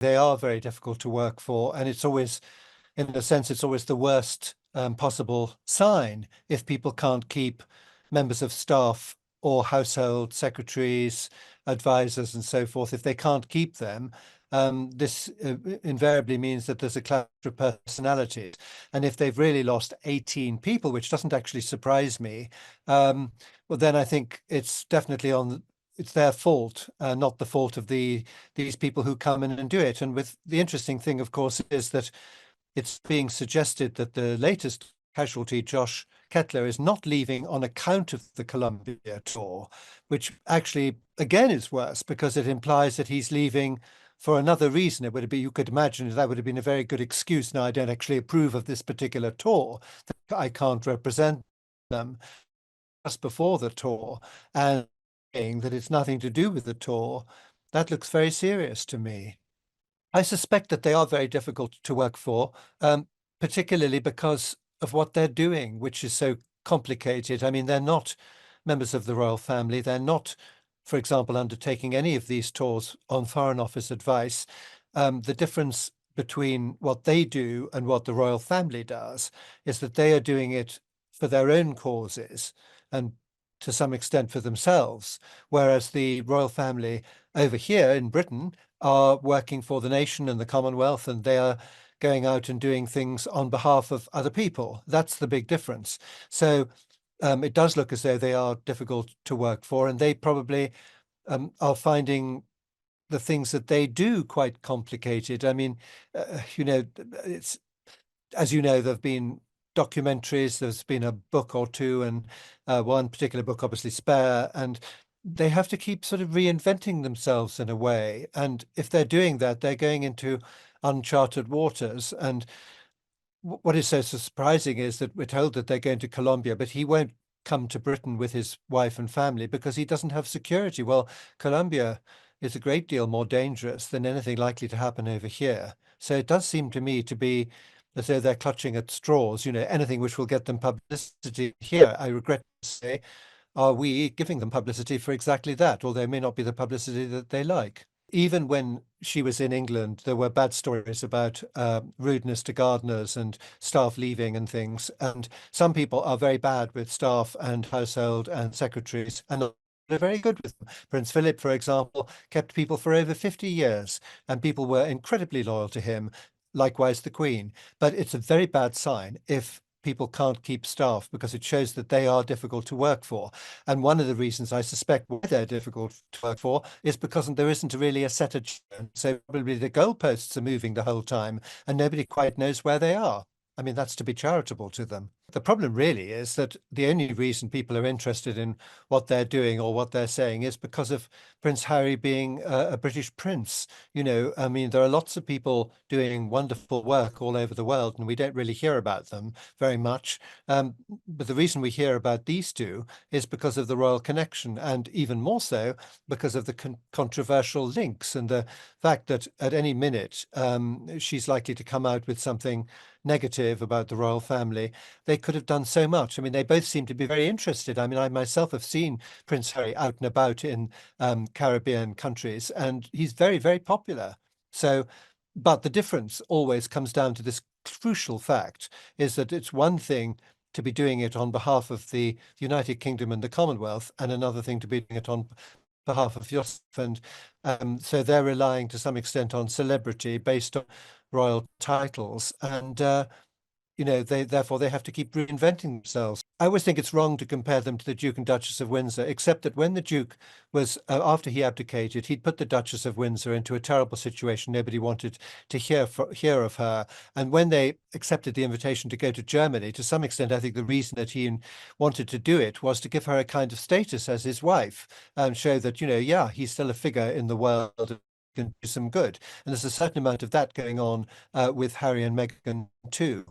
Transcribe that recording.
they are very difficult to work for, and it's always, in a sense, it's always the worst possible sign if people can't keep members of staff or household secretaries, advisors, and so forth. If they can't keep them, this invariably means that there's a clash of personalities. And if they've really lost 18 people, which doesn't actually surprise me, well, then I think it's definitely it's their fault, not the fault of these people who come in and do it. And with the interesting thing, of course, is that it's being suggested that the latest casualty, Josh Kettler, is not leaving on account of the Colombia tour, which actually, again, is worse because it implies that he's leaving for another reason. It would be, you could imagine that would have been a very good excuse. Now, I don't actually approve of this particular tour, that I can't represent them just before the tour, and saying that it's nothing to do with the tour. That looks very serious to me. I suspect that they are very difficult to work for, particularly because of what they're doing, which is so complicated. I mean, they're not members of the royal family. They're not, for example, undertaking any of these tours on Foreign Office advice. The difference between what they do and what the royal family does is that they are doing it for their own causes and to some extent for themselves, whereas the royal family over here in Britain are working for the nation and the Commonwealth, and they are going out and doing things on behalf of other people. That's the big difference. So it does look as though they are difficult to work for, and they probably are finding the things that they do quite complicated. I mean, it's, as you know, there have been documentaries, there's been a book or two, and one particular book, obviously, Spare, and they have to keep sort of reinventing themselves in a way. And if they're doing that, they're going into uncharted waters. And what is so surprising is that we're told that they're going to Colombia, but he won't come to Britain with his wife and family because he doesn't have security. Well, Colombia is a great deal more dangerous than anything likely to happen over here. So it does seem to me to be as though they're clutching at straws, anything which will get them publicity here. I regret to say, are we giving them publicity for exactly that, although it may not be the publicity that they like? Even when she was in England, there were bad stories about rudeness to gardeners and staff leaving and things. And some people are very bad with staff and household and secretaries, and they're very good with them. Prince Philip, for example, kept people for over 50 years, and people were incredibly loyal to him. Likewise, the Queen. But it's a very bad sign if people can't keep staff because it shows that they are difficult to work for. And one of the reasons I suspect why they're difficult to work for is because there isn't really a set agenda. So probably the goalposts are moving the whole time and nobody quite knows where they are. I mean, that's to be charitable to them. The problem really is that the only reason people are interested in what they're doing or what they're saying is because of Prince Harry being a British prince. I mean, there are lots of people doing wonderful work all over the world, and we don't really hear about them very much. But the reason we hear about these two is because of the royal connection, and even more so because of the controversial links and the fact that at any minute she's likely to come out with something negative about the royal family. They could have done so much. I mean, they both seem to be very interested. I mean, I myself have seen Prince Harry out and about in Caribbean countries, and he's very, very popular. So, but the difference always comes down to this crucial fact is that it's one thing to be doing it on behalf of the United Kingdom and the Commonwealth, and another thing to be doing it on behalf of yourself. And so they're relying to some extent on celebrity based on royal titles. And therefore they have to keep reinventing themselves. I always think it's wrong to compare them to the Duke and Duchess of Windsor, except that when the Duke was, after he abdicated, he'd put the Duchess of Windsor into a terrible situation. Nobody wanted to hear of her. And when they accepted the invitation to go to Germany, to some extent, I think the reason that he wanted to do it was to give her a kind of status as his wife and show that, yeah, he's still a figure in the world, can do some good. And there's a certain amount of that going on with Harry and Meghan too.